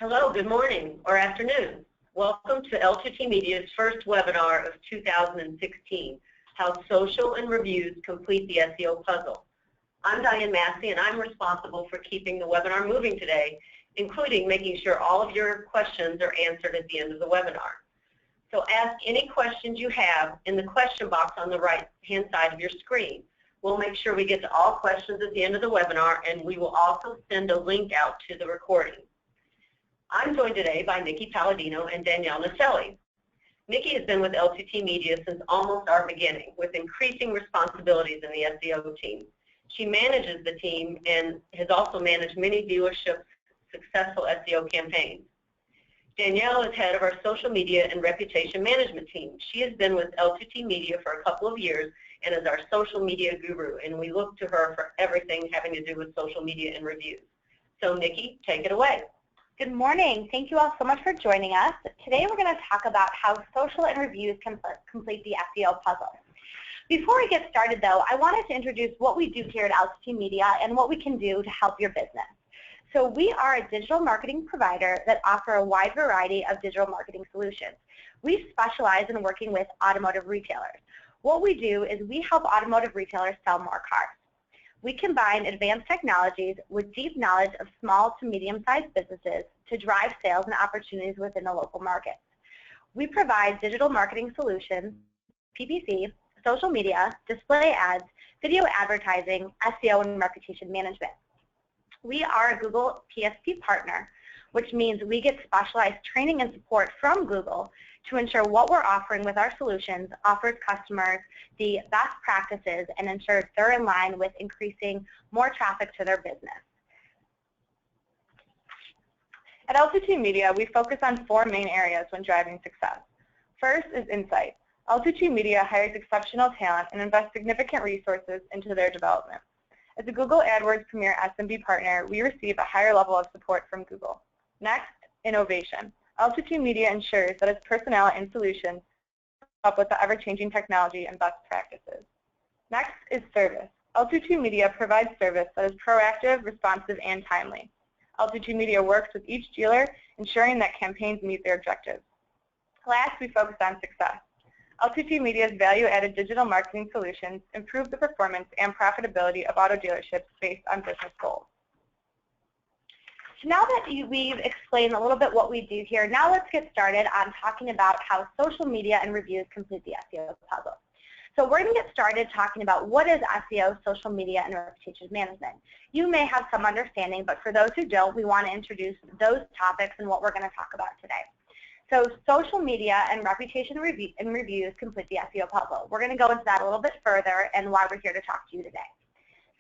Hello, good morning or afternoon. Welcome to L2TMedia's first webinar of 2016, How Social and Reviews Complete the SEO Puzzle. I'm Diane Massey, and I'm responsible for keeping the webinar moving today, including making sure all of your questions are answered at the end of the webinar. So ask any questions you have in the question box on the right-hand side of your screen. We'll make sure we get to all questions at the end of the webinar, and we will also send a link out to the recording. I'm joined today by Nikki Palladino and Danielle Naselli. Nikki has been with L2TMedia since almost our beginning, with increasing responsibilities in the SEO team. She manages the team and has also managed many dealerships' successful SEO campaigns. Danielle is head of our social media and reputation management team. She has been with L2TMedia for a couple of years and is our social media guru, and we look to her for everything having to do with social media and reviews. So Nikki, take it away. Good morning. Thank you all so much for joining us. Today we're going to talk about how social and reviews can complete the SEO puzzle. Before we get started though, I wanted to introduce what we do here at L2TMedia and what we can do to help your business. So we are a digital marketing provider that offer a wide variety of digital marketing solutions. We specialize in working with automotive retailers. What we do is we help automotive retailers sell more cars. We combine advanced technologies with deep knowledge of small to medium-sized businesses to drive sales and opportunities within the local market. We provide digital marketing solutions, PPC, social media, display ads, video advertising, SEO, and reputation management. We are a Google PSP partner, which means we get specialized training and support from Google to ensure what we're offering with our solutions offers customers the best practices and ensures they're in line with increasing more traffic to their business. At L2TMedia, we focus on 4 main areas when driving success. First is insight. L2TMedia hires exceptional talent and invests significant resources into their development. As a Google AdWords Premier SMB partner, we receive a higher level of support from Google. Next, innovation. L2TMedia ensures that its personnel and solutions keep up with the ever-changing technology and best practices. Next is service. L2TMedia provides service that is proactive, responsive, and timely. L2TMedia works with each dealer, ensuring that campaigns meet their objectives. Last, we focus on success. L2TMedia's value-added digital marketing solutions improve the performance and profitability of auto dealerships based on business goals. So now that we've explained a little bit what we do here, now let's get started on talking about how social media and reviews complete the SEO puzzle. So we're going to get started talking about what is SEO, social media, and reputation management. You may have some understanding, but for those who don't, we want to introduce those topics and what we're going to talk about today. So social media and reputation and reviews complete the SEO puzzle. We're going to go into that a little bit further and why we're here to talk to you today.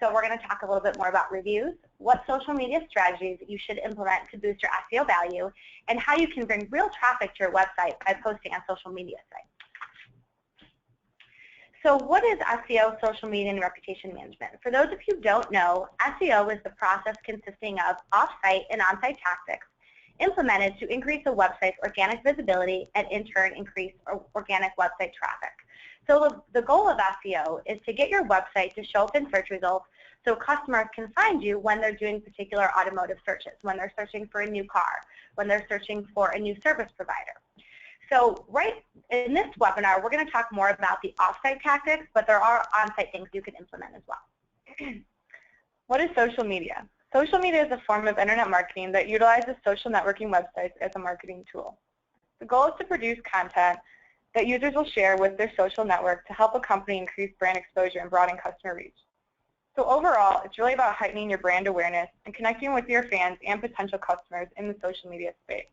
So we're going to talk a little bit more about reviews, what social media strategies you should implement to boost your SEO value, and how you can bring real traffic to your website by posting on social media sites. So what is SEO, social media, and reputation management? For those of you who don't know, SEO is the process consisting of off-site and on-site tactics implemented to increase a website's organic visibility and in turn increase organic website traffic. So the goal of SEO is to get your website to show up in search results so customers can find you when they're doing particular automotive searches, when they're searching for a new car, when they're searching for a new service provider. So right in this webinar, we're going to talk more about the off-site tactics, but there are on-site things you can implement as well. What is social media? Social media is a form of internet marketing that utilizes social networking websites as a marketing tool. The goal is to produce content that users will share with their social network to help a company increase brand exposure and broaden customer reach. So overall, it's really about heightening your brand awareness and connecting with your fans and potential customers in the social media space.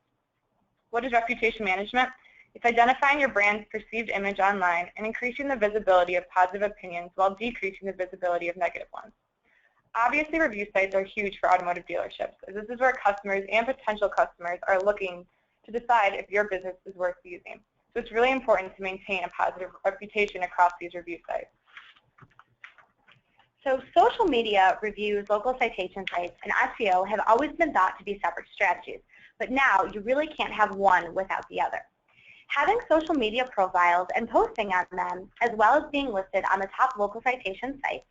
What is reputation management? It's identifying your brand's perceived image online and increasing the visibility of positive opinions while decreasing the visibility of negative ones. Obviously, review sites are huge for automotive dealerships, as this is where customers and potential customers are looking to decide if your business is worth using. So it's really important to maintain a positive reputation across these review sites. So social media, reviews, local citation sites, and SEO have always been thought to be separate strategies, but now you really can't have one without the other. Having social media profiles and posting on them, as well as being listed on the top local citation sites,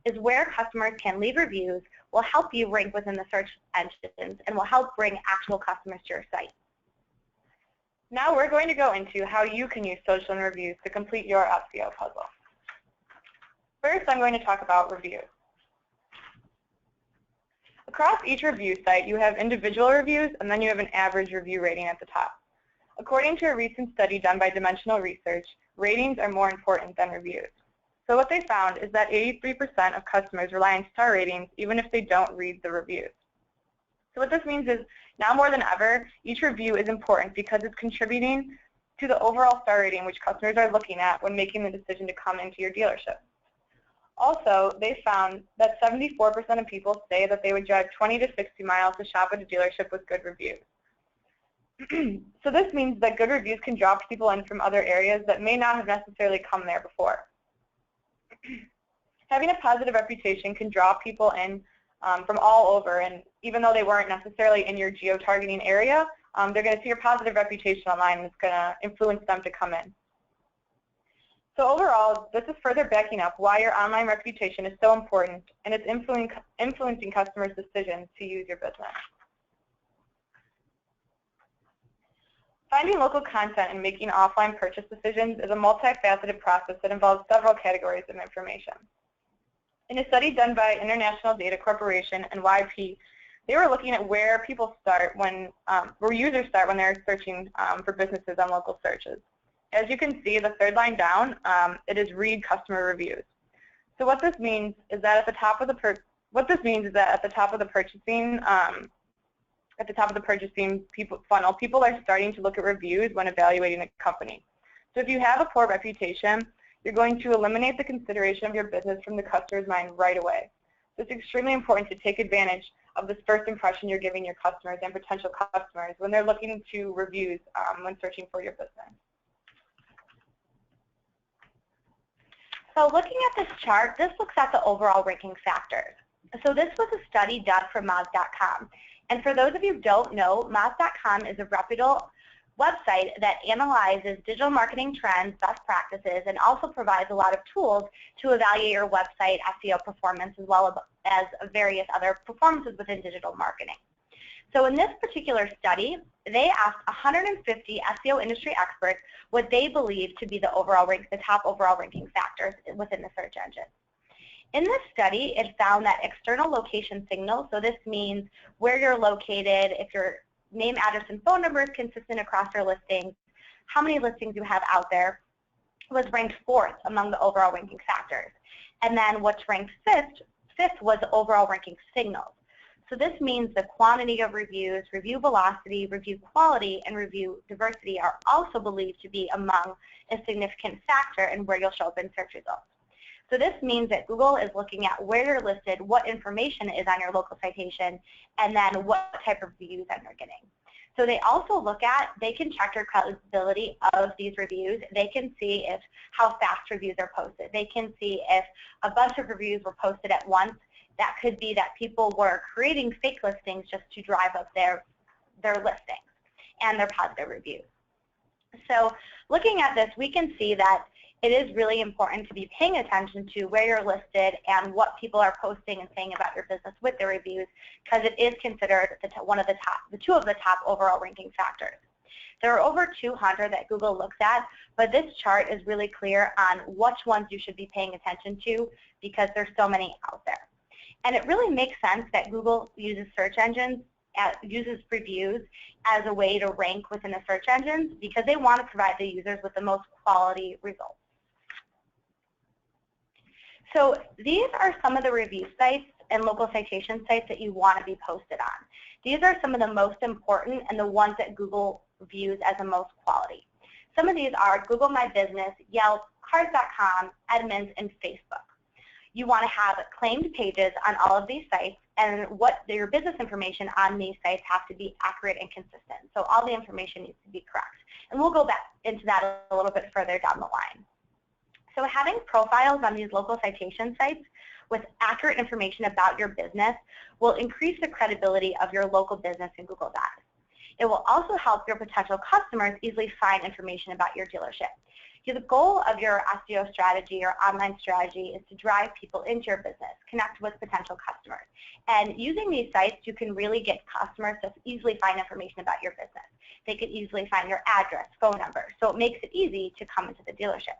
is where customers can leave reviews will help you rank within the search engines and will help bring actual customers to your site. Now we're going to go into how you can use social and reviews to complete your SEO puzzle. First, I'm going to talk about reviews. Across each review site, you have individual reviews, and then you have an average review rating at the top. According to a recent study done by Dimensional Research, ratings are more important than reviews. So what they found is that 83% of customers rely on star ratings even if they don't read the reviews. So what this means is, now more than ever, each review is important because it's contributing to the overall star rating which customers are looking at when making the decision to come into your dealership. Also, they found that 74% of people say that they would drive 20 to 60 miles to shop at a dealership with good reviews. So this means that good reviews can draw people in from other areas that may not have necessarily come there before. Having a positive reputation can draw people in from all over, and even though they weren't necessarily in your geo-targeting area, they're going to see your positive reputation online and it's going to influence them to come in. So overall, this is further backing up why your online reputation is so important, and it's influencing customers' decisions to use your business. Finding local content and making offline purchase decisions is a multifaceted process that involves several categories of information. In a study done by International Data Corporation and YP, they were looking at where people start when, where users start when they're searching for businesses on local searches. As you can see, the third line down, it is read customer reviews. So what this means is that at the top of the purchasing funnel, people are starting to look at reviews when evaluating a company. So if you have a poor reputation, you're going to eliminate the consideration of your business from the customer's mind right away. So it's extremely important to take advantage of this first impression you're giving your customers and potential customers when they're looking to reviews when searching for your business. So looking at this chart, this looks at the overall ranking factors. So this was a study done for Moz.com. And for those of you who don't know, Moz.com is a reputable website that analyzes digital marketing trends, best practices, and also provides a lot of tools to evaluate your website SEO performance as well as various other performances within digital marketing. So in this particular study, they asked 150 SEO industry experts what they believe to be the top overall ranking factors within the search engine. In this study, it found that external location signals, so this means where you're located, if your name, address, and phone number is consistent across your listings, how many listings you have out there, was ranked 4th among the overall ranking factors. And then what's ranked 5th was the overall ranking signals. So this means the quantity of reviews, review velocity, review quality, and review diversity are also believed to be among a significant factor in where you'll show up in search results. So this means that Google is looking at where you're listed, what information is on your local citation, and then what type of reviews that you're getting. So they also they can check your credibility of these reviews. They can see how fast reviews are posted. They can see if a bunch of reviews were posted at once. That could be that people were creating fake listings just to drive up their listings and their positive reviews. So looking at this, we can see that it is really important to be paying attention to where you're listed and what people are posting and saying about your business with their reviews, because it is considered two of the top overall ranking factors. There are over 200 that Google looks at, but this chart is really clear on which ones you should be paying attention to because there's so many out there. And it really makes sense that Google uses uses reviews as a way to rank within the search engines because they want to provide the users with the most quality results. So these are some of the review sites and local citation sites that you want to be posted on. These are some of the most important and the ones that Google views as the most quality. Some of these are Google My Business, Yelp, Cars.com, Edmunds, and Facebook. You want to have claimed pages on all of these sites, and your business information on these sites has to be accurate and consistent. So all the information needs to be correct. And we'll go back into that a little bit further down the line. So having profiles on these local citation sites with accurate information about your business will increase the credibility of your local business in Google Docs. It will also help your potential customers easily find information about your dealership. The goal of your SEO strategy or online strategy is to drive people into your business, connect with potential customers. And using these sites, you can really get customers to easily find information about your business. They can easily find your address, phone number, so it makes it easy to come into the dealership.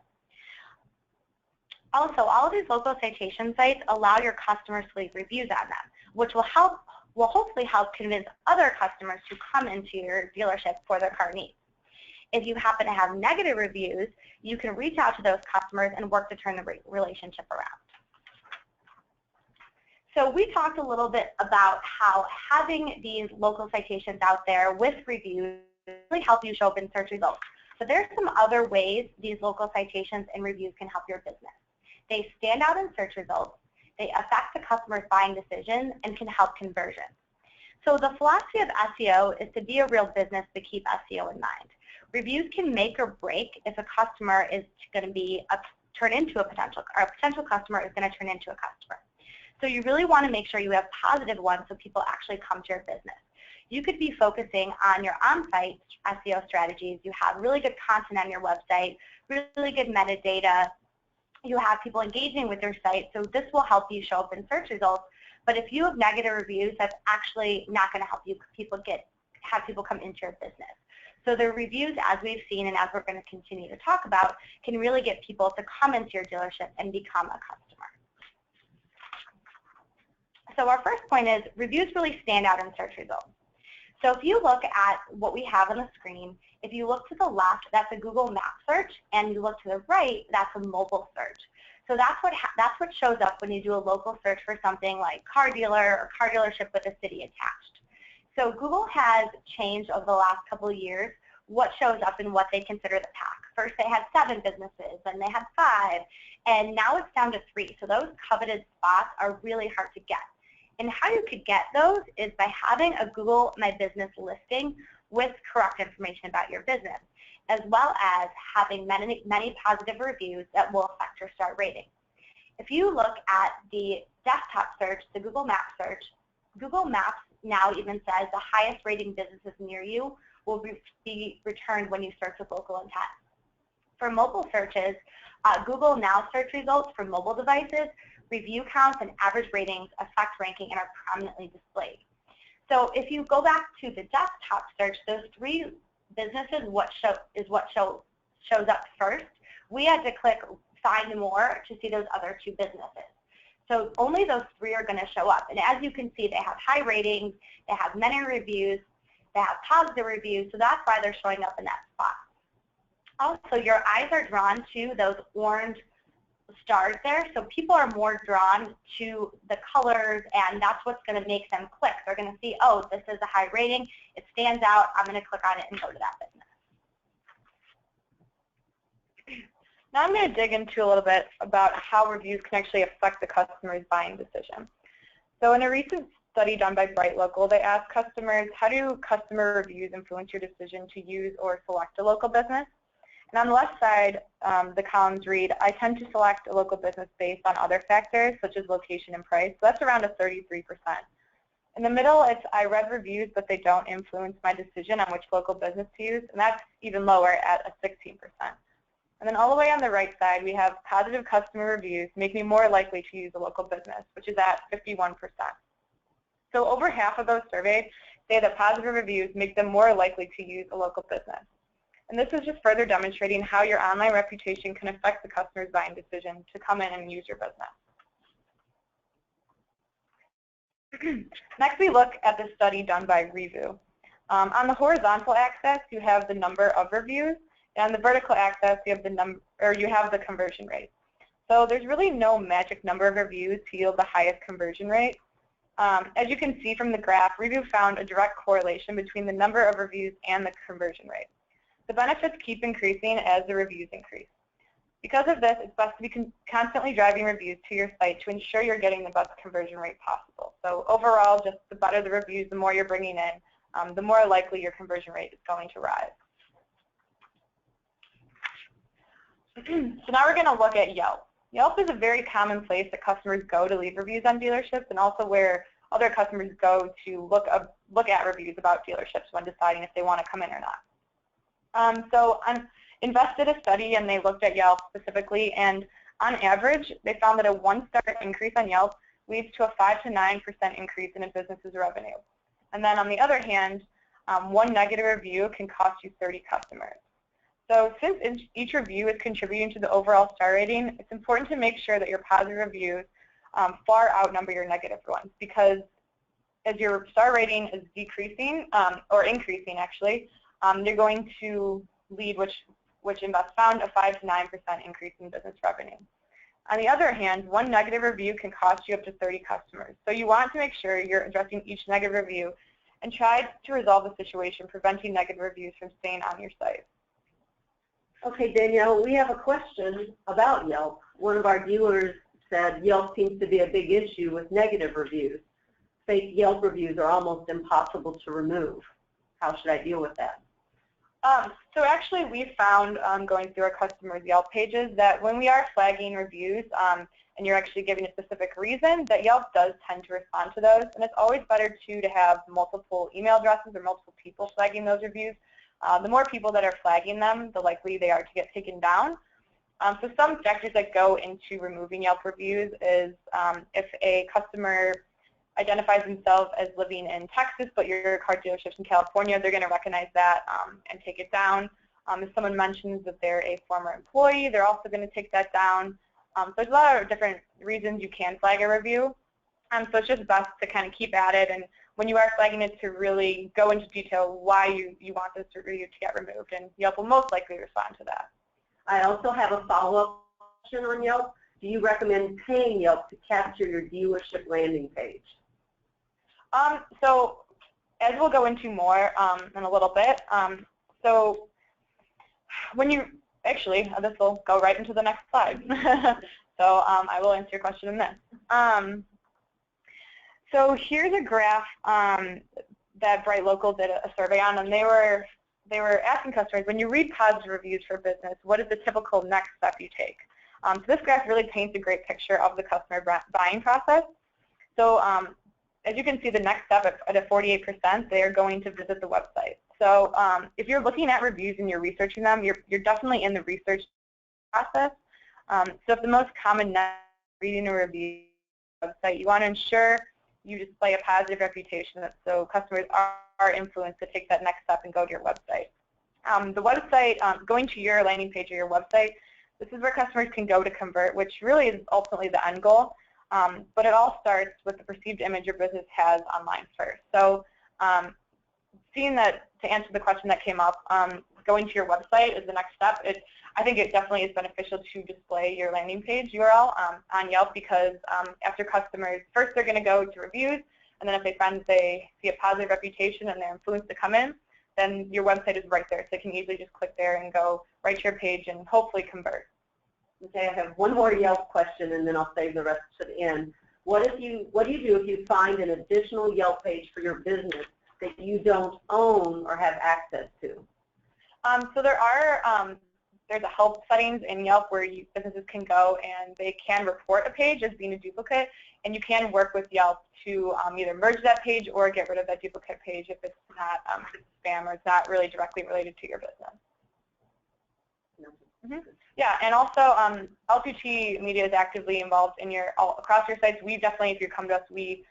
Also, all of these local citation sites allow your customers to leave reviews on them, which will hopefully help convince other customers to come into your dealership for their car needs. If you happen to have negative reviews, you can reach out to those customers and work to turn the relationship around. So we talked a little bit about how having these local citations out there with reviews really help you show up in search results. But there's some other ways these local citations and reviews can help your business. They stand out in search results, they affect the customer's buying decision, and can help conversion. So the philosophy of SEO is to be a real business but keep SEO in mind. Reviews can make or break if a customer is going to be turn into a potential customer is going to turn into a customer. So you really want to make sure you have positive ones so people actually come to your business. You could be focusing on your on-site SEO strategies. You have really good content on your website, really good metadata. You have people engaging with your site, so this will help you show up in search results. But if you have negative reviews, that's actually not going to help you have people come into your business. So the reviews, as we've seen and as we're going to continue to talk about, can really get people to come into your dealership and become a customer. So our first point is reviews really stand out in search results. So if you look at what we have on the screen, if you look to the left, that's a Google Map search, and you look to the right, that's a mobile search. So that's what shows up when you do a local search for something like car dealer or car dealership with a city attached. So Google has changed over the last couple of years what shows up and what they consider the pack. First they had 7 businesses, then they had 5, and now it's down to 3. So those coveted spots are really hard to get. And how you could get those is by having a Google My Business listing with correct information about your business, as well as having many positive reviews that will affect your star rating. If you look at the desktop search, the Google Maps search, Google Maps now even says the highest rating businesses near you will be returned when you search with local intent. For mobile searches, Google Now search results for mobile devices, review counts, and average ratings affect ranking and are prominently displayed. So if you go back to the desktop search, those 3 businesses shows up first. We had to click Find More to see those other 2 businesses. So only those 3 are going to show up. And as you can see, they have high ratings, they have many reviews, they have positive reviews, so that's why they're showing up in that spot. Also, your eyes are drawn to those orange stars there, so people are more drawn to the colors, and that's what's going to make them click. They're going to see, oh, this is a high rating, it stands out, I'm going to click on it and go to that business. Now I'm going to dig into a little bit about how reviews can actually affect the customer's buying decision. So in a recent study done by Bright Local, they asked customers, how do customer reviews influence your decision to use or select a local business? And on the left side, the columns read, I tend to select a local business based on other factors, such as location and price. So that's around a 33%. In the middle, it's I read reviews, but they don't influence my decision on which local business to use, and that's even lower at a 16%. And then all the way on the right side, we have positive customer reviews make me more likely to use a local business, which is at 51%. So over half of those surveyed say that positive reviews make them more likely to use a local business. And this is just further demonstrating how your online reputation can affect the customer's buying decision to come in and use your business. Next, we look at the study done by Review. On the horizontal axis, you have the number of reviews, and on the vertical axis, you have the conversion rate. So there's really no magic number of reviews to yield the highest conversion rate. As you can see from the graph, Review found a direct correlation between the number of reviews and the conversion rate. The benefits keep increasing as the reviews increase. Because of this, it's best to be constantly driving reviews to your site to ensure you're getting the best conversion rate possible. So overall, just the better the reviews, the more you're bringing in, the more likely your conversion rate is going to rise. So now we're going to look at Yelp. Yelp is a very common place that customers go to leave reviews on dealerships, and also where other customers go to look at reviews about dealerships when deciding if they want to come in or not. Invest did a study and they looked at Yelp specifically, and on average, they found that a 1-star increase on Yelp leads to a 5 to 9% increase in a business's revenue. And then on the other hand, one negative review can cost you 30 customers. So since each review is contributing to the overall star rating, it's important to make sure that your positive reviews far outnumber your negative ones, because as your star rating is decreasing, or increasing actually, you're going to lead, which Invest found, a 5 to 9% increase in business revenue. On the other hand, one negative review can cost you up to 30 customers. So you want to make sure you're addressing each negative review and try to resolve the situation, preventing negative reviews from staying on your site. Okay, Danielle, we have a question about Yelp. One of our viewers said Yelp seems to be a big issue with negative reviews. Fake Yelp reviews are almost impossible to remove. How should I deal with that? So actually we found, going through our customers' Yelp pages, that when we are flagging reviews and you're actually giving a specific reason, that Yelp does tend to respond to those. And it's always better to have multiple email addresses or multiple people flagging those reviews. The more people that are flagging them, the likely they are to get taken down. So some factors that go into removing Yelp reviews is if a customer identifies themselves as living in Texas, but your car dealership's in California, they're going to recognize that and take it down. If someone mentions that they're a former employee, they're also going to take that down. So there's a lot of different reasons you can flag a review. So it's just best to kind of keep at it, and when you are flagging it, to really go into detail why you want this review to get removed, and Yelp will most likely respond to that. I also have a follow-up question on Yelp. Do you recommend paying Yelp to capture your dealership landing page? So as we'll go into more in a little bit, so when you, actually, this will go right into the next slide. So I will answer your question in this. So here's a graph that Bright Local did a survey on, and they were asking customers, when you read positive reviews for business, what is the typical next step you take? So this graph really paints a great picture of the customer buying process. So as you can see, the next step at a 48%, they are going to visit the website. So if you're looking at reviews and you're researching them, you're definitely in the research process. So if the most common reading a review website, you want to ensure you display a positive reputation so customers are influenced to take that next step and go to your website. The website, going to your landing page or your website, this is where customers can go to convert, which really is ultimately the end goal. But it all starts with the perceived image your business has online first. So seeing that, to answer the question that came up, going to your website is the next step. I think it definitely is beneficial to display your landing page URL on Yelp, because after customers, first they're going to go to reviews, and then if they find that they see a positive reputation and they're influenced to come in, then your website is right there. So they can easily just click there and go right to your page and hopefully convert. Okay, I have one more Yelp question, and then I'll save the rest to the end. What do you do if you find an additional Yelp page for your business that you don't own or have access to? So there's a help settings in Yelp where businesses can go and they can report a page as being a duplicate, and you can work with Yelp to either merge that page or get rid of that duplicate page if it's not spam or it's not really directly related to your business. Mm-hmm. Yeah, and also L2TMedia is actively involved in across your sites. We definitely, if you come to us, we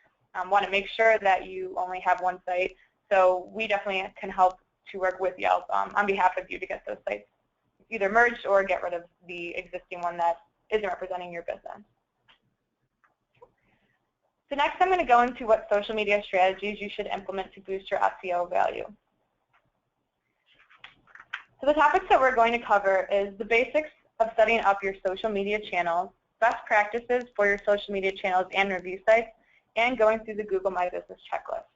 want to make sure that you only have one site. So we definitely can help to work with Yelp on behalf of you to get those sites either merged or get rid of the existing one that isn't representing your business. So next I'm going to go into what social media strategies you should implement to boost your SEO value. So the topics that we're going to cover is the basics of setting up your social media channels, best practices for your social media channels and review sites, and going through the Google My Business checklist.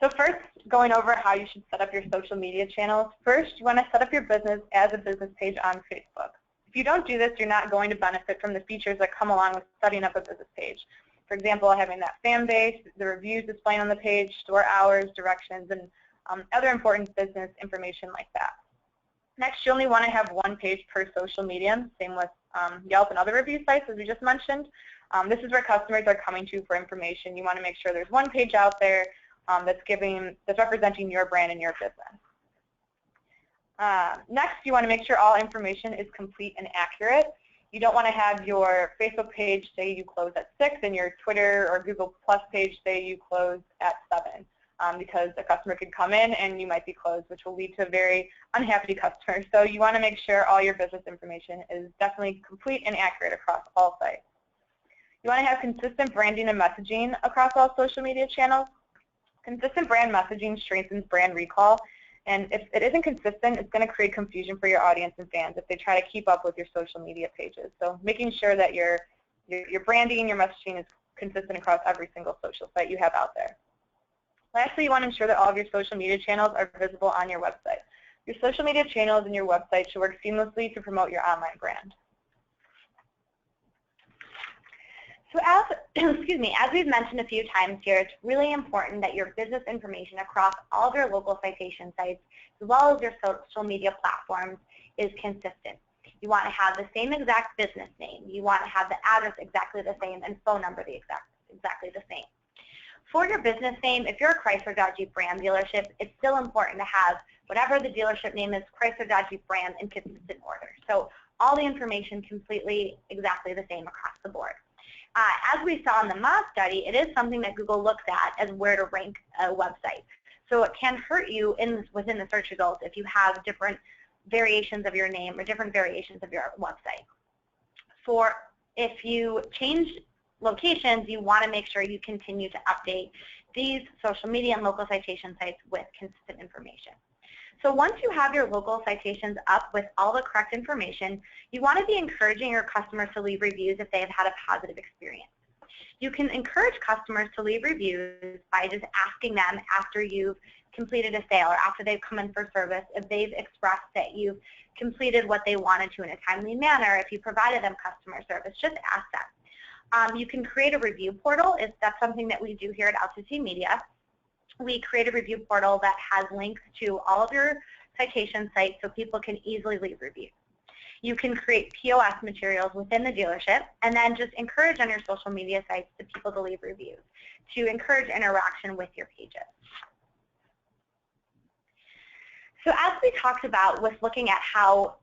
So first, going over how you should set up your social media channels. First, you want to set up your business as a business page on Facebook. If you don't do this, you're not going to benefit from the features that come along with setting up a business page. For example, having that fan base, the reviews displaying on the page, store hours, directions, and other important business information like that. Next, you only want to have one page per social media, same with Yelp and other review sites, as we just mentioned. This is where customers are coming to for information. You want to make sure there's one page out there that's representing your brand and your business. Next, you want to make sure all information is complete and accurate. You don't want to have your Facebook page say you close at 6 and your Twitter or Google Plus page say you close at 7, because a customer could come in and you might be closed, which will lead to a very unhappy customer. So you want to make sure all your business information is definitely complete and accurate across all sites. You want to have consistent branding and messaging across all social media channels. Consistent brand messaging strengthens brand recall. And if it isn't consistent, it's going to create confusion for your audience and fans if they try to keep up with your social media pages. So making sure that your branding and your messaging is consistent across every single social site you have out there. Lastly, you want to ensure that all of your social media channels are visible on your website. Your social media channels and your website should work seamlessly to promote your online brand. So as we've mentioned a few times here, it's really important that your business information across all of your local citation sites, as well as your social media platforms, is consistent. You want to have the same exact business name. You want to have the address exactly the same and phone number exactly the same. For your business name, if you're a Chrysler Dodge Jeep brand dealership, it's still important to have whatever the dealership name is, Chrysler Dodge Jeep brand, in consistent order. So all the information completely exactly the same across the board. As we saw in the Moz study, it is something that Google looks at as where to rank a website. So it can hurt you within the search results if you have different variations of your name or different variations of your website. If you change locations, you want to make sure you continue to update these social media and local citation sites with consistent information. So once you have your local citations up with all the correct information, you want to be encouraging your customers to leave reviews if they have had a positive experience. You can encourage customers to leave reviews by just asking them after you've completed a sale or after they've come in for service, if they've expressed that you've completed what they wanted to in a timely manner, if you provided them customer service, just ask them. You can create a review portal. That's something that we do here at L2TMedia. We create a review portal that has links to all of your citation sites so people can easily leave reviews. You can create POS materials within the dealership and then just encourage on your social media sites the people to leave reviews to encourage interaction with your pages. So as we talked about with looking at how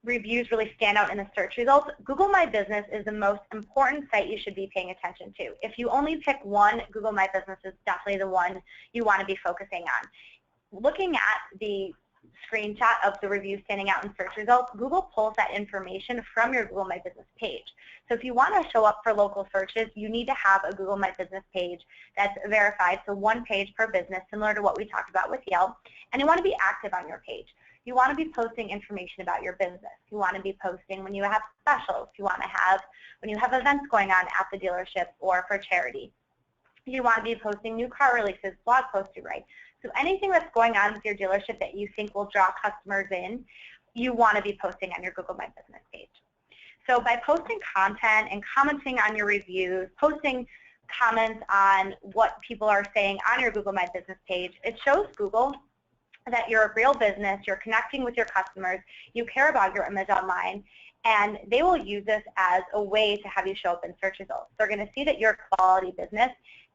reviews really stand out in the search results, Google My Business is the most important site you should be paying attention to. If you only pick one, Google My Business is definitely the one you want to be focusing on. Looking at the screenshot of the review standing out in search results, Google pulls that information from your Google My Business page. So if you want to show up for local searches, you need to have a Google My Business page that's verified, so one page per business, similar to what we talked about with Yelp, and you want to be active on your page. You want to be posting information about your business. You want to be posting when you have specials. You want to have when you have events going on at the dealership or for charity. You want to be posting new car releases, blog posts you write. So anything that's going on with your dealership that you think will draw customers in, you want to be posting on your Google My Business page. So by posting content and commenting on your reviews, posting comments on what people are saying on your Google My Business page, it shows Google that you're a real business, you're connecting with your customers, you care about your image online, and they will use this as a way to have you show up in search results. They're going to see that you're a quality business,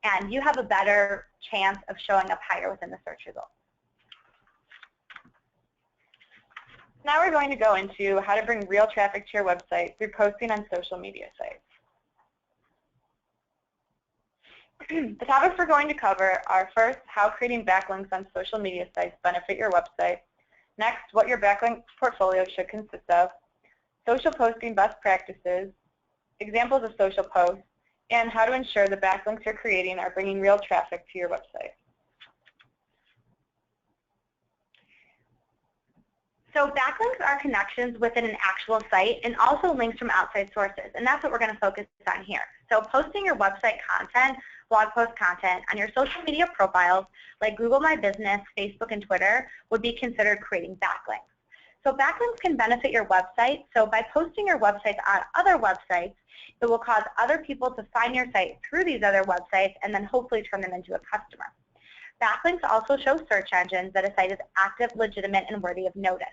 and you have a better chance of showing up higher within the search results. Now we're going to go into how to bring real traffic to your website through posting on social media sites. The topics we're going to cover are, first, how creating backlinks on social media sites benefit your website. Next, what your backlink portfolio should consist of. Social posting best practices, examples of social posts, and how to ensure the backlinks you're creating are bringing real traffic to your website. So backlinks are connections within an actual site and also links from outside sources, and that's what we're going to focus on here. So posting your website content, blog post content on your social media profiles like Google My Business, Facebook, and Twitter would be considered creating backlinks. So backlinks can benefit your website. So by posting your websites on other websites, it will cause other people to find your site through these other websites and then hopefully turn them into a customer. Backlinks also show search engines that a site is active, legitimate, and worthy of notice.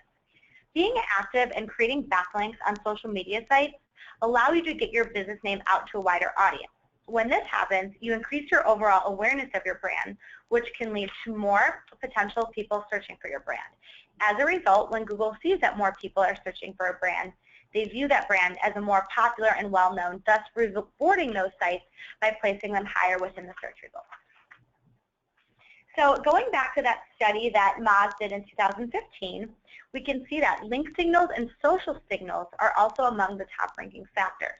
Being active and creating backlinks on social media sites allow you to get your business name out to a wider audience. When this happens, you increase your overall awareness of your brand, which can lead to more potential people searching for your brand. As a result, when Google sees that more people are searching for a brand, they view that brand as a more popular and well-known, thus rewarding those sites by placing them higher within the search results. So going back to that study that Moz did in 2015, we can see that link signals and social signals are also among the top ranking factors.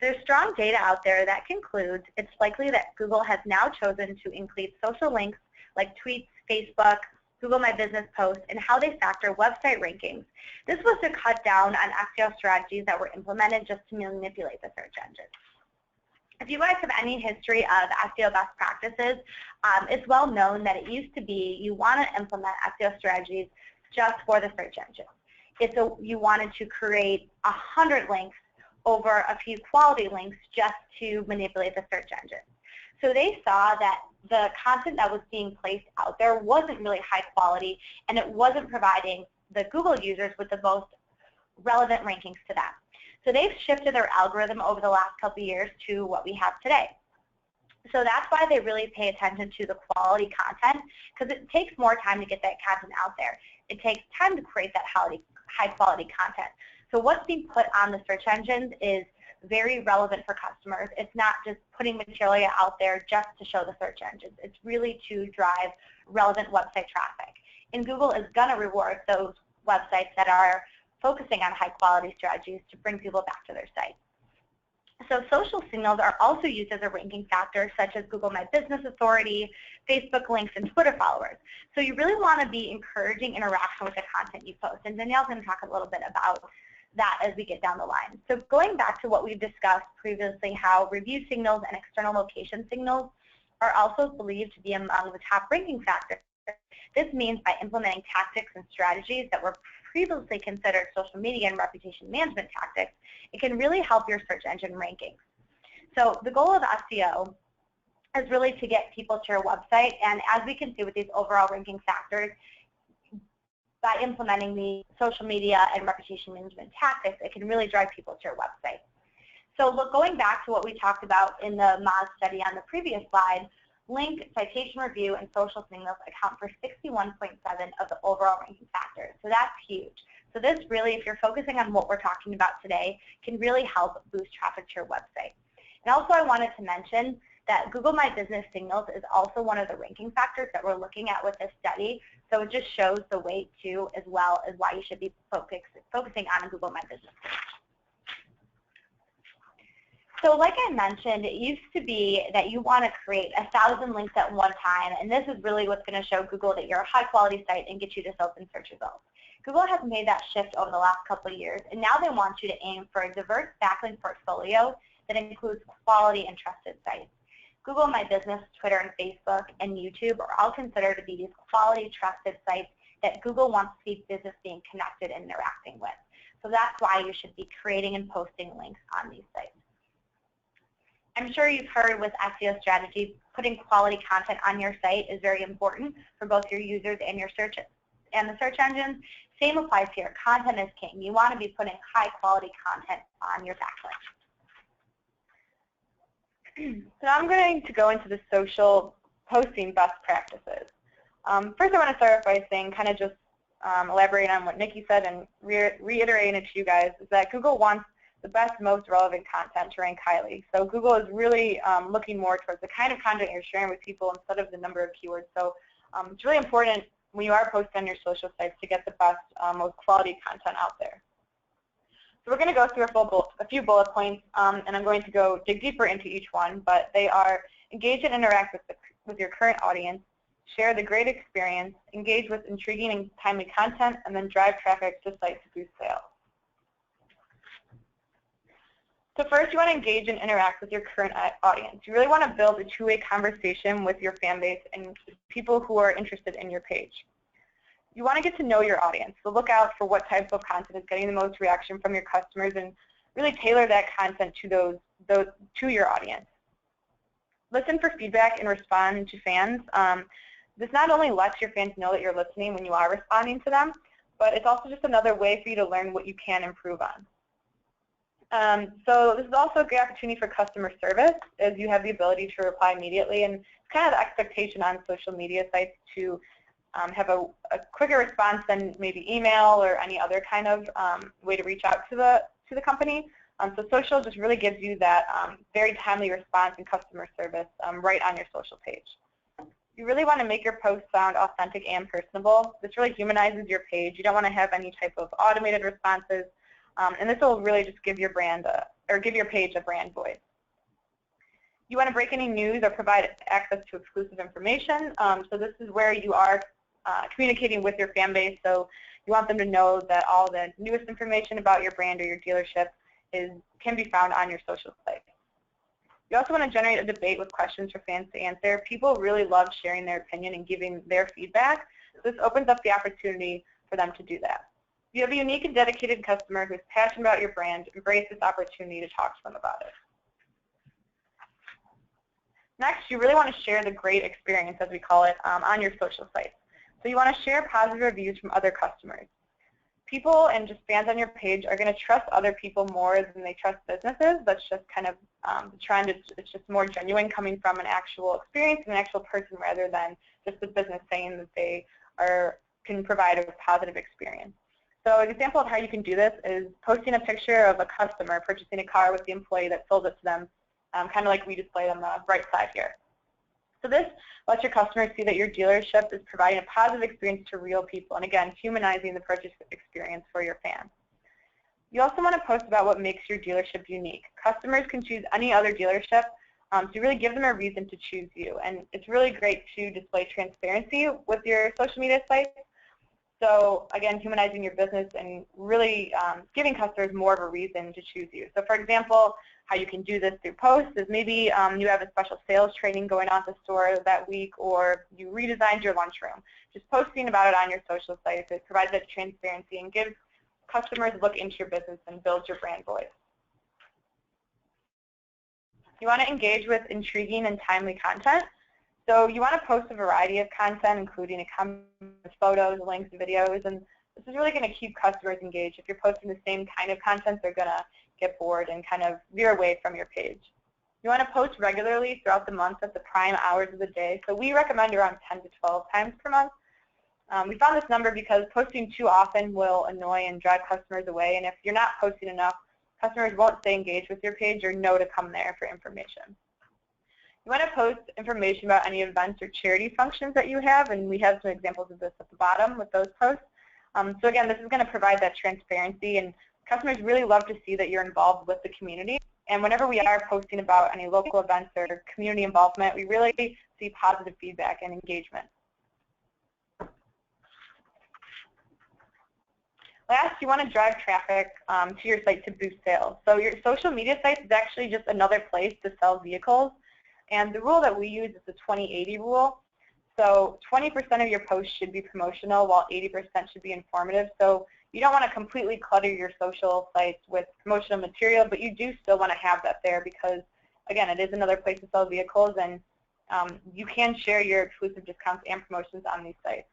There's strong data out there that concludes it's likely that Google has now chosen to include social links like tweets, Facebook, Google My Business posts, and how they factor website rankings. This was to cut down on SEO strategies that were implemented just to manipulate the search engine. If you guys have any history of SEO best practices, it's well known that it used to be you want to implement SEO strategies just for the search engine. You wanted to create 100 links over a few quality links just to manipulate the search engine. So they saw that the content that was being placed out there wasn't really high quality, and it wasn't providing the Google users with the most relevant rankings to them. So they've shifted their algorithm over the last couple of years to what we have today. So that's why they really pay attention to the quality content, because it takes more time to get that content out there. It takes time to create that high quality content. So what's being put on the search engines is very relevant for customers. It's not just putting material out there just to show the search engines. It's really to drive relevant website traffic. And Google is going to reward those websites that are focusing on high quality strategies to bring people back to their site. So social signals are also used as a ranking factor, such as Google My Business Authority, Facebook links, and Twitter followers. So you really want to be encouraging interaction with the content you post. And Danielle's going to talk a little bit about that as we get down the line. So going back to what we've discussed previously, how review signals and external location signals are also believed to be among the top ranking factors. This means by implementing tactics and strategies that were previously considered social media and reputation management tactics, it can really help your search engine rankings. So the goal of SEO is really to get people to your website, and as we can see with these overall ranking factors, by implementing the social media and reputation management tactics, it can really drive people to your website. So look, going back to what we talked about in the Moz study on the previous slide, link, citation review, and social signals account for 61.7 of the overall ranking factors. So that's huge. So this really, if you're focusing on what we're talking about today, can really help boost traffic to your website. And also I wanted to mention that Google My Business Signals is also one of the ranking factors that we're looking at with this study. So it just shows the weight too, as well as why you should be focusing on a Google My Business page. So like I mentioned, it used to be that you want to create 1,000 links at one time, and this is really what's going to show Google that you're a high-quality site and get you to open search results. Google has made that shift over the last couple of years, and now they want you to aim for a diverse backlink portfolio that includes quality and trusted sites. Google My Business, Twitter, and Facebook, and YouTube are all considered to be these quality, trusted sites that Google wants to see business being connected and interacting with. So that's why you should be creating and posting links on these sites. I'm sure you've heard with SEO strategies, putting quality content on your site is very important for both your users and your searches. And the search engines, same applies here. Content is king. You want to be putting high quality content on your backlink. So now I'm going to go into the social posting best practices. First, I want to start off by saying, kind of just elaborating on what Nikki said and reiterating it to you guys, is that Google wants the best, most relevant content to rank highly. So Google is really looking more towards the kind of content you're sharing with people instead of the number of keywords. So it's really important when you are posting on your social sites to get the best, most quality content out there. So we're going to go through a few bullet points, and I'm going to go dig deeper into each one, but they are engage and interact with your current audience, share the great experience, engage with intriguing and timely content, and then drive traffic to sites to boost sales. So first, you want to engage and interact with your current audience. You really want to build a two-way conversation with your fan base and people who are interested in your page. You want to get to know your audience, so look out for what type of content is getting the most reaction from your customers and really tailor that content to your audience. Listen for feedback and respond to fans. This not only lets your fans know that you're listening when you are responding to them, but it's also just another way for you to learn what you can improve on. So this is also a great opportunity for customer service, as you have the ability to reply immediately, and it's kind of the expectation on social media sites to have a quicker response than maybe email or any other kind of way to reach out to the company. So social just really gives you that very timely response and customer service right on your social page. You really want to make your posts sound authentic and personable. This really humanizes your page. You don't want to have any type of automated responses, and this will really just give your brand give your page a brand voice. You want to break any news or provide access to exclusive information. So this is where you are communicating with your fan base. So you want them to know that all the newest information about your brand or your dealership can be found on your social site. You also want to generate a debate with questions for fans to answer. People really love sharing their opinion and giving their feedback. This opens up the opportunity for them to do that. If you have a unique and dedicated customer who is passionate about your brand, embrace this opportunity to talk to them about it. Next, you really want to share the great experience, as we call it, on your social sites. So you want to share positive reviews from other customers. People and just fans on your page are going to trust other people more than they trust businesses. That's just kind of the trend. It's just more genuine, coming from an actual experience and an actual person rather than just the business saying that they can provide a positive experience. So an example of how you can do this is posting a picture of a customer purchasing a car with the employee that sold it to them, kind of like we displayed on the right side here. So this lets your customers see that your dealership is providing a positive experience to real people, and again, humanizing the purchase experience for your fans. You also want to post about what makes your dealership unique. Customers can choose any other dealership, so you really give them a reason to choose you. And it's really great to display transparency with your social media sites. So again, humanizing your business and really giving customers more of a reason to choose you. So for example, how you can do this through posts is maybe you have a special sales training going on at the store that week, or you redesigned your lunchroom. Just posting about it on your social sites, it provides that transparency and gives customers a look into your business and builds your brand voice. You want to engage with intriguing and timely content. So you want to post a variety of content, including photos, links, videos, and this is really going to keep customers engaged. If you're posting the same kind of content, they're going to get bored and kind of veer away from your page. You want to post regularly throughout the month at the prime hours of the day. So we recommend around 10 to 12 times per month. We found this number because posting too often will annoy and drive customers away, and if you're not posting enough, customers won't stay engaged with your page or know to come there for information. You want to post information about any events or charity functions that you have, and we have some examples of this at the bottom with those posts. So again, this is going to provide that transparency, and customers really love to see that you're involved with the community. And whenever we are posting about any local events or community involvement, we really see positive feedback and engagement. Last, you want to drive traffic to your site to boost sales. So your social media site is actually just another place to sell vehicles. And the rule that we use is the 20-80 rule. So 20% of your posts should be promotional, while 80% should be informative. So you don't want to completely clutter your social sites with promotional material, but you do still want to have that there because, again, it is another place to sell vehicles, and you can share your exclusive discounts and promotions on these sites.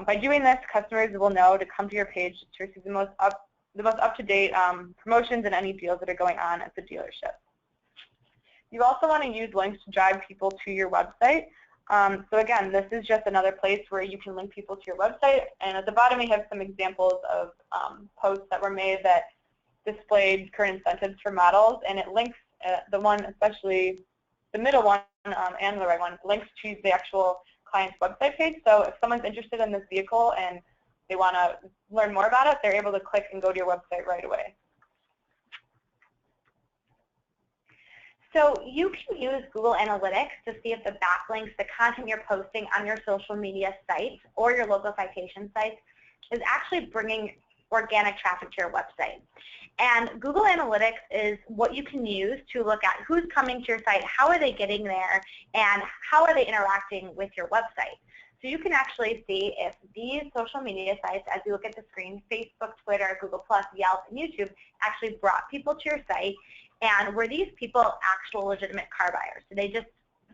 By doing this, customers will know to come to your page to receive the most up-to-date promotions and any deals that are going on at the dealership. You also want to use links to drive people to your website. So again, this is just another place where you can link people to your website. And at the bottom, we have some examples of posts that were made that displayed current incentives for models. And it links the one, especially the middle one and the right one, links to the actual client's website page. So if someone's interested in this vehicle and they want to learn more about it, they're able to click and go to your website right away. So you can use Google Analytics to see if the backlinks, the content you're posting on your social media sites or your local citation sites is actually bringing organic traffic to your website. And Google Analytics is what you can use to look at who's coming to your site, how are they getting there, and how are they interacting with your website. So you can actually see if these social media sites, as you look at the screen, Facebook, Twitter, Google+, Yelp, and YouTube, actually brought people to your site. And were these people actual legitimate car buyers? Did they just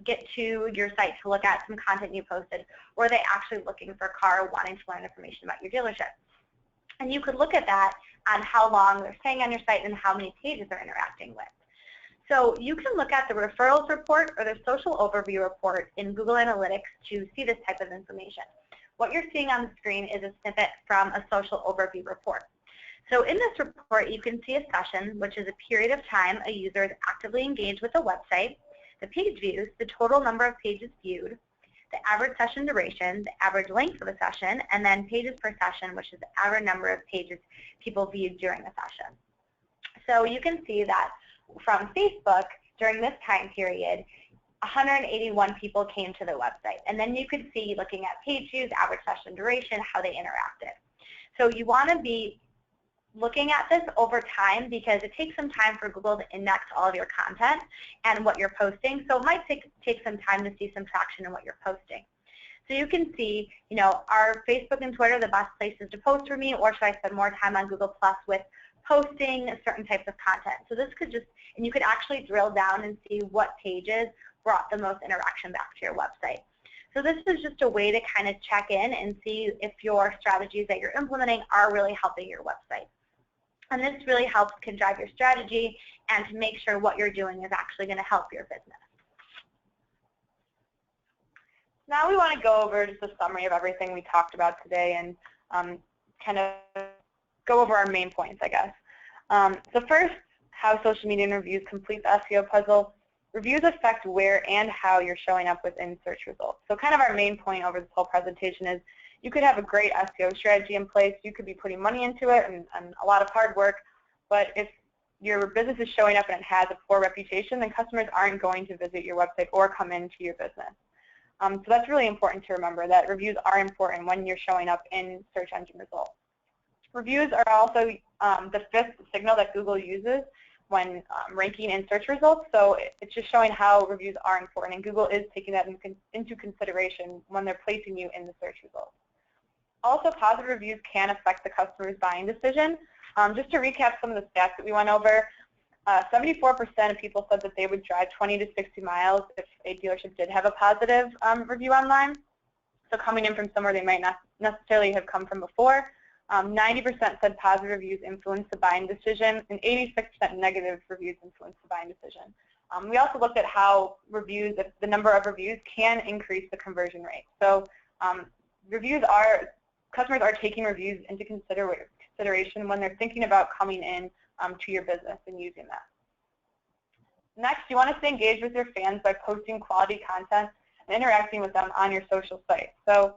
get to your site to look at some content you posted? Or are they actually looking for a car, wanting to learn information about your dealership? And you could look at that on how long they're staying on your site and how many pages they're interacting with. So you can look at the referrals report or the social overview report in Google Analytics to see this type of information. What you're seeing on the screen is a snippet from a social overview report. So in this report, you can see a session, which is a period of time a user is actively engaged with a website, the page views, the total number of pages viewed, the average session duration, the average length of a session, and then pages per session, which is the average number of pages people viewed during the session. So you can see that from Facebook, during this time period, 181 people came to the website. And then you could see, looking at page views, average session duration, how they interacted. So you want to be looking at this over time because it takes some time for Google to index all of your content and what you're posting. So it might take some time to see some traction in what you're posting. So you can see, are Facebook and Twitter the best places to post for me, or should I spend more time on Google Plus with posting certain types of content? So this could just, and you could actually drill down and see what pages brought the most interaction back to your website. So this is just a way to kind of check in and see if your strategies that you're implementing are really helping your website. And this really can drive your strategy and to make sure what you're doing is actually going to help your business. Now we want to go over just a summary of everything we talked about today and kind of go over our main points, I guess. So first, how social media and reviews complete the SEO puzzle. Reviews affect where and how you're showing up within search results. So kind of our main point over this whole presentation is you could have a great SEO strategy in place. You could be putting money into it and a lot of hard work. But if your business is showing up and it has a poor reputation, then customers aren't going to visit your website or come into your business. So that's really important to remember, that reviews are important when you're showing up in search engine results. Reviews are also the fifth signal that Google uses when ranking in search results. So it's just showing how reviews are important, and Google is taking that into consideration when they're placing you in the search results. Also, positive reviews can affect the customer's buying decision. Just to recap some of the stats that we went over, 74% of people said that they would drive 20 to 60 miles if a dealership did have a positive review online. So coming in from somewhere they might not necessarily have come from before. 90% said positive reviews influence the buying decision, and 86% negative reviews influence the buying decision. We also looked at how reviews, the number of reviews can increase the conversion rate. So customers are taking reviews into consideration when they're thinking about coming in to your business and using that. Next, you want to stay engaged with your fans by posting quality content and interacting with them on your social site. So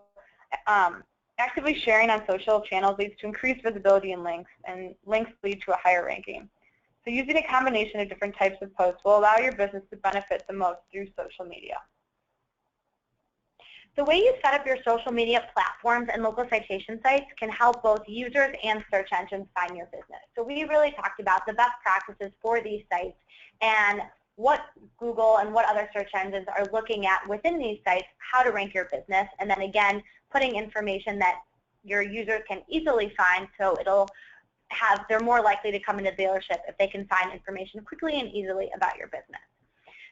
actively sharing on social channels leads to increased visibility and links lead to a higher ranking. So using a combination of different types of posts will allow your business to benefit the most through social media. The way you set up your social media platforms and local citation sites can help both users and search engines find your business. So we really talked about the best practices for these sites and what Google and what other search engines are looking at within these sites, how to rank your business, and then again, putting information that your users can easily find, so they're more likely to come into the dealership if they can find information quickly and easily about your business.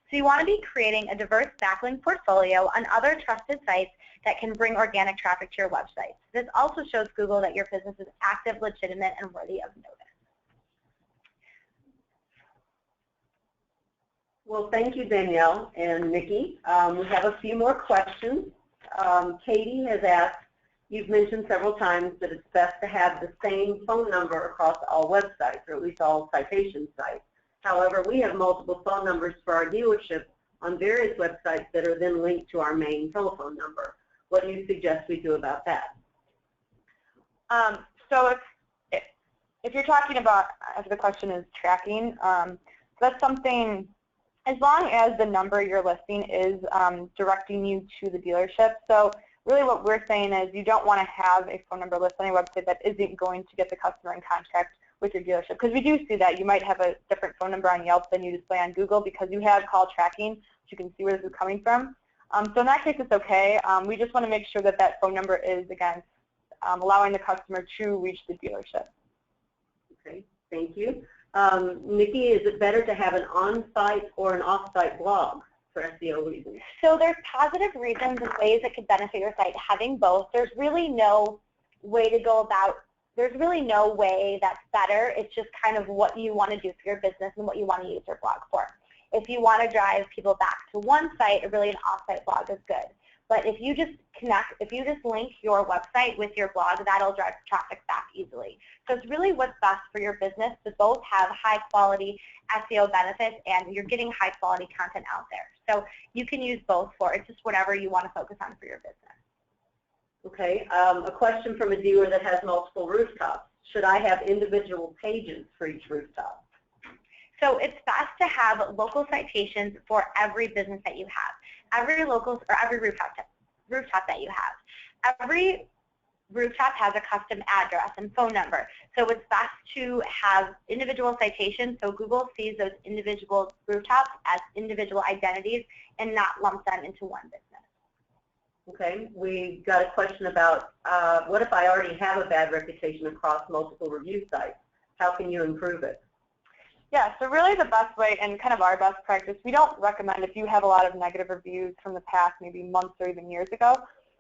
So you want to be creating a diverse backlink portfolio on other trusted sites that can bring organic traffic to your website. This also shows Google that your business is active, legitimate, and worthy of notice. Well, thank you, Danielle and Nikki. We have a few more questions. Katie has asked, you've mentioned several times that it's best to have the same phone number across all websites, or at least all citation sites. However, we have multiple phone numbers for our dealership on various websites that are then linked to our main telephone number. What do you suggest we do about that? So if you're talking about, if the question is tracking, that's something, as long as the number you're listing is directing you to the dealership. So really what we're saying is you don't want to have a phone number listed on your website that isn't going to get the customer in contact with your dealership, because we do see that you might have a different phone number on Yelp than you display on Google because you have call tracking, so you can see where this is coming from. So in that case, it's okay. We just want to make sure that that phone number is, again, allowing the customer to reach the dealership. Okay, thank you. Nikki, is it better to have an on-site or an off-site blog for SEO reasons? So there's positive reasons and ways that could benefit your site having both. There's really no way to go about, there's really no way that's better. It's just kind of what you want to do for your business and what you want to use your blog for. If you want to drive people back to one site, really an off-site blog is good. But if you just link your website with your blog, that'll drive traffic back easily. So it's really what's best for your business to both have high quality SEO benefits and you're getting high quality content out there. So you can use both for it's just whatever you want to focus on for your business. Okay, a question from a dealer that has multiple rooftops. Should I have individual pages for each rooftop? So it's best to have local citations for every business that you have, every rooftop that you have. Every rooftop has a custom address and phone number. So it's best to have individual citations so Google sees those individual rooftops as individual identities and not lump them into one business. Okay, we got a question about what if I already have a bad reputation across multiple review sites? How can you improve it? Yeah, so really the best way and kind of our best practice, we don't recommend if you have a lot of negative reviews from the past maybe months or even years ago,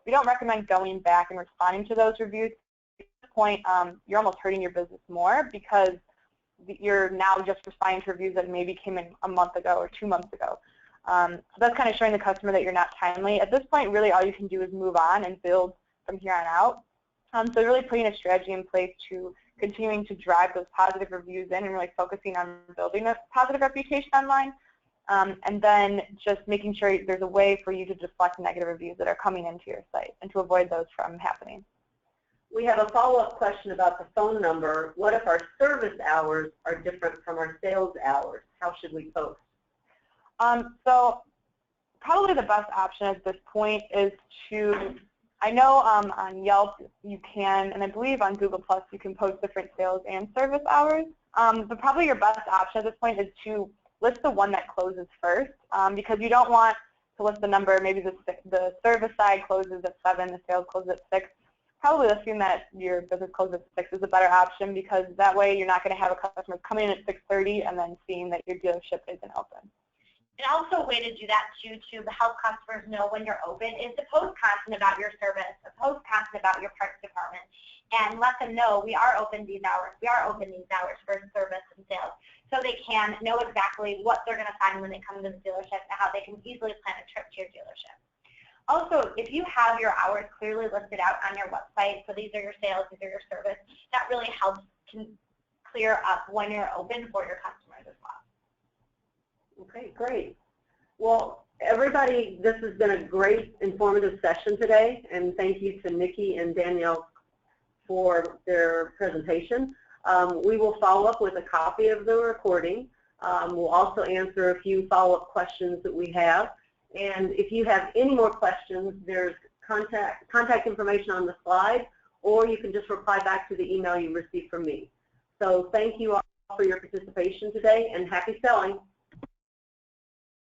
we don't recommend going back and responding to those reviews. At this point, you're almost hurting your business more because you're now just responding to reviews that maybe came in a month ago or 2 months ago. So that's kind of showing the customer that you're not timely. At this point, really all you can do is move on and build from here on out. So really putting a strategy in place to continuing to drive those positive reviews in and really focusing on building a positive reputation online. And then just making sure there's a way for you to deflect negative reviews that are coming into your site and to avoid those from happening. We have a follow-up question about the phone number. What if our service hours are different from our sales hours? How should we post? So probably the best option at this point is to, I know on Yelp you can, and I believe on Google Plus you can post different sales and service hours. But probably your best option at this point is to list the one that closes first, because you don't want to list the number, maybe the service side closes at 7, the sales closes at 6. Probably listing that your business closes at 6 is a better option because that way you're not going to have a customer coming in at 6:30 and then seeing that your dealership isn't open. And also a way to do that too, to help customers know when you're open, is to post content about your service, post content about your parts department, and let them know we are open these hours. We are open these hours for service and sales, so they can know exactly what they're going to find when they come to the dealership and how they can easily plan a trip to your dealership. Also, if you have your hours clearly listed out on your website, so these are your sales, these are your service, that really helps clear up when you're open for your customers as well. Okay, great. Well, everybody, this has been a great informative session today, and thank you to Nikki and Danielle for their presentation. We will follow up with a copy of the recording. We'll also answer a few follow-up questions that we have. And if you have any more questions, there's contact information on the slide, or you can just reply back to the email you received from me. So thank you all for your participation today, and happy selling.